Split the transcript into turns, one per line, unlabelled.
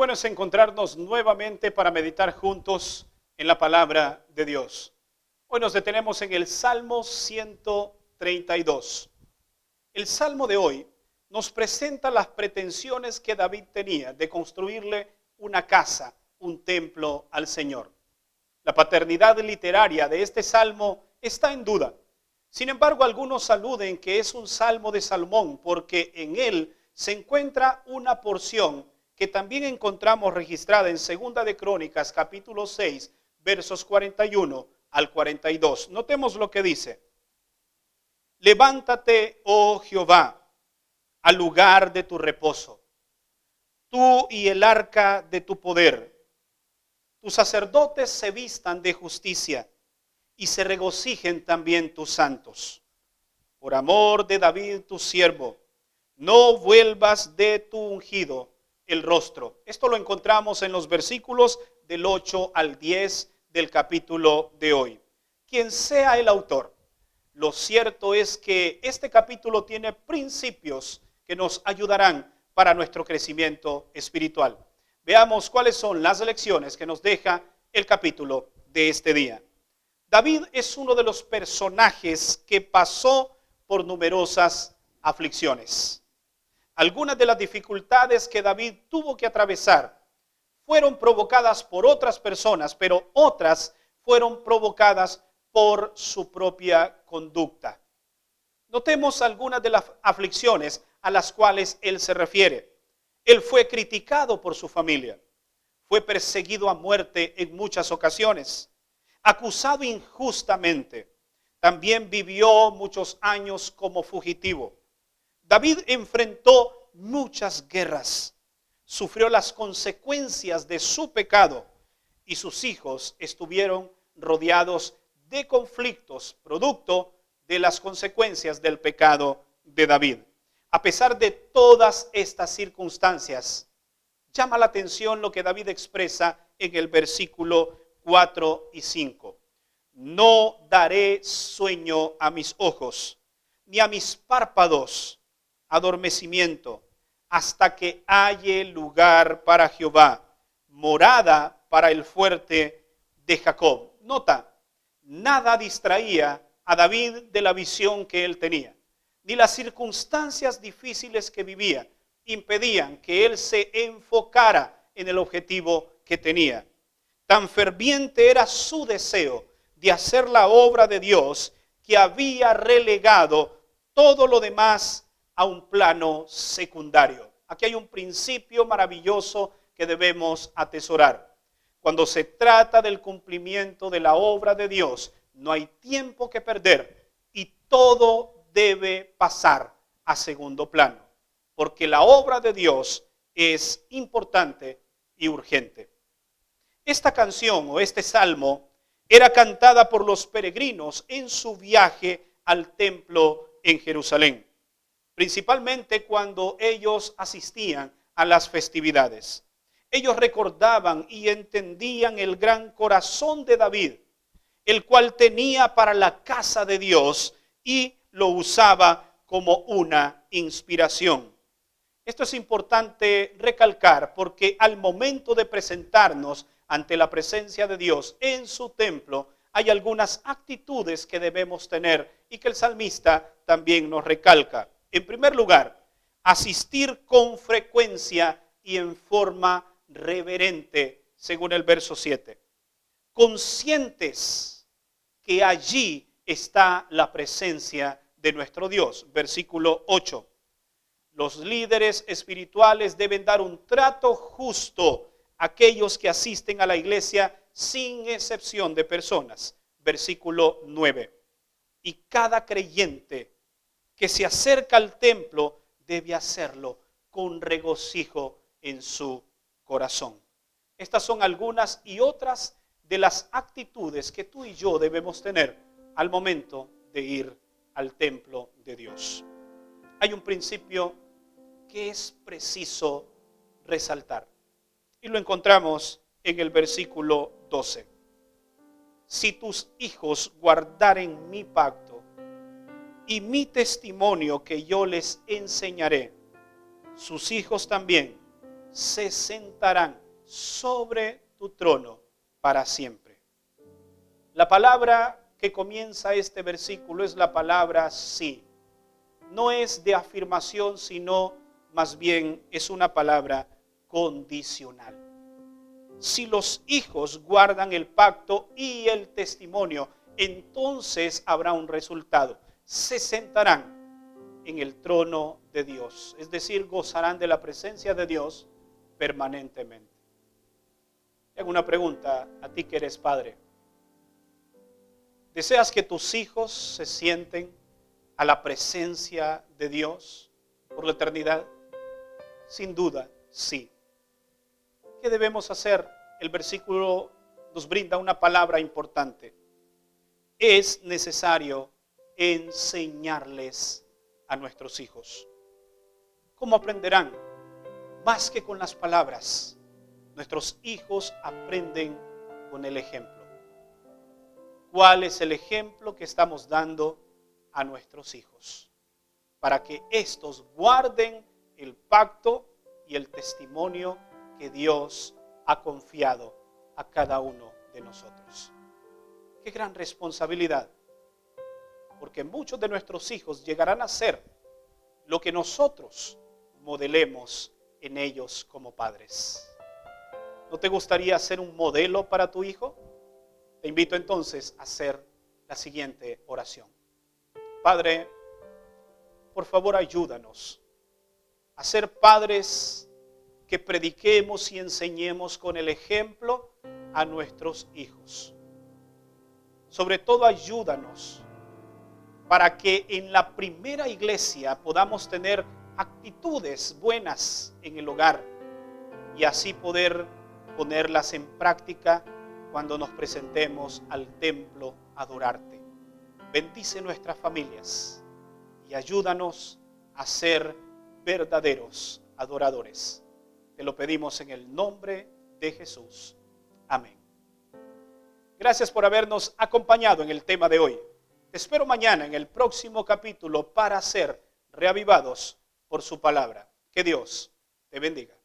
bueno es encontrarnos nuevamente para meditar juntos en la palabra de Dios. Hoy nos detenemos en el Salmo 132. El Salmo de hoy nos presenta las pretensiones que David tenía de construirle una casa, un templo al Señor. La paternidad literaria de este Salmo está en duda. Sin embargo, algunos aluden que es un Salmo de Salomón porque en él se encuentra una porción que también encontramos registrada en Segunda de Crónicas, capítulo 6, versos 41 al 42. Notemos lo que dice. Levántate, oh Jehová, al lugar de tu reposo, tú y el arca de tu poder. Tus sacerdotes se vistan de justicia y se regocijen también tus santos. Por amor de David tu siervo, no vuelvas de tu ungido el rostro. Esto lo encontramos en los versículos del 8 al 10 del capítulo de hoy. Quien sea el autor, lo cierto es que este capítulo tiene principios que nos ayudarán para nuestro crecimiento espiritual. Veamos cuáles son las lecciones que nos deja el capítulo de este día. David es uno de los personajes que pasó por numerosas aflicciones. Algunas de las dificultades que David tuvo que atravesar fueron provocadas por otras personas, pero otras fueron provocadas por su propia conducta. Notemos algunas de las aflicciones a las cuales él se refiere. Él fue criticado por su familia, fue perseguido a muerte en muchas ocasiones, acusado injustamente, también vivió muchos años como fugitivo. David enfrentó muchas guerras, sufrió las consecuencias de su pecado y sus hijos estuvieron rodeados de conflictos producto de las consecuencias del pecado de David. A pesar de todas estas circunstancias, llama la atención lo que David expresa en el versículo 4 y 5. No daré sueño a mis ojos, ni a mis párpados adormecimiento, hasta que halle lugar para Jehová, morada para el fuerte de Jacob. Nota, nada distraía a David de la visión que él tenía, ni las circunstancias difíciles que vivía impedían que él se enfocara en el objetivo que tenía. Tan ferviente era su deseo de hacer la obra de Dios que había relegado todo lo demás a un plano secundario. Aquí hay un principio maravilloso que debemos atesorar. Cuando se trata del cumplimiento de la obra de Dios, no hay tiempo que perder y todo debe pasar a segundo plano, porque la obra de Dios es importante y urgente. Esta canción o este salmo era cantada por los peregrinos en su viaje al templo en Jerusalén, principalmente cuando ellos asistían a las festividades. Ellos recordaban y entendían el gran corazón de David, el cual tenía para la casa de Dios y lo usaba como una inspiración. Esto es importante recalcar porque al momento de presentarnos ante la presencia de Dios en su templo, hay algunas actitudes que debemos tener y que el salmista también nos recalca. En primer lugar, asistir con frecuencia y en forma reverente, según el verso 7. Conscientes que allí está la presencia de nuestro Dios. Versículo 8. Los líderes espirituales deben dar un trato justo a aquellos que asisten a la iglesia sin excepción de personas. Versículo 9. Y cada creyente que se acerca al templo debe hacerlo con regocijo en su corazón. Estas son algunas y otras de las actitudes que tú y yo debemos tener al momento de ir al templo de Dios. Hay un principio que es preciso resaltar y lo encontramos en el versículo 12. Si tus hijos guardaren mi pacto y mi testimonio que yo les enseñaré, sus hijos también, se sentarán sobre tu trono para siempre. La palabra que comienza este versículo es la palabra sí. No es de afirmación, sino más bien es una palabra condicional. Si los hijos guardan el pacto y el testimonio, entonces habrá un resultado. Se sentarán en el trono de Dios, es decir, gozarán de la presencia de Dios permanentemente. Tengo una pregunta a ti que eres padre. ¿Deseas que tus hijos se sienten a la presencia de Dios por la eternidad? Sin duda, sí. ¿Qué debemos hacer? El versículo nos brinda una palabra importante. Es necesario enseñarles a nuestros hijos. ¿Cómo aprenderán? Más que con las palabras. Nuestros hijos aprenden con el ejemplo. ¿Cuál es el ejemplo que estamos dando a nuestros hijos? Para que éstos guarden el pacto y el testimonio que Dios ha confiado a cada uno de nosotros. Qué gran responsabilidad, porque muchos de nuestros hijos llegarán a ser lo que nosotros modelemos en ellos como padres. ¿No te gustaría ser un modelo para tu hijo? Te invito entonces a hacer la siguiente oración. Padre, por favor ayúdanos a ser padres que prediquemos y enseñemos con el ejemplo a nuestros hijos. Sobre todo ayúdanos para que en la primera iglesia podamos tener actitudes buenas en el hogar y así poder ponerlas en práctica cuando nos presentemos al templo a adorarte. Bendice nuestras familias y ayúdanos a ser verdaderos adoradores. Te lo pedimos en el nombre de Jesús. Amén. Gracias por habernos acompañado en el tema de hoy. Te espero mañana en el próximo capítulo para ser reavivados por su palabra. Que Dios te bendiga.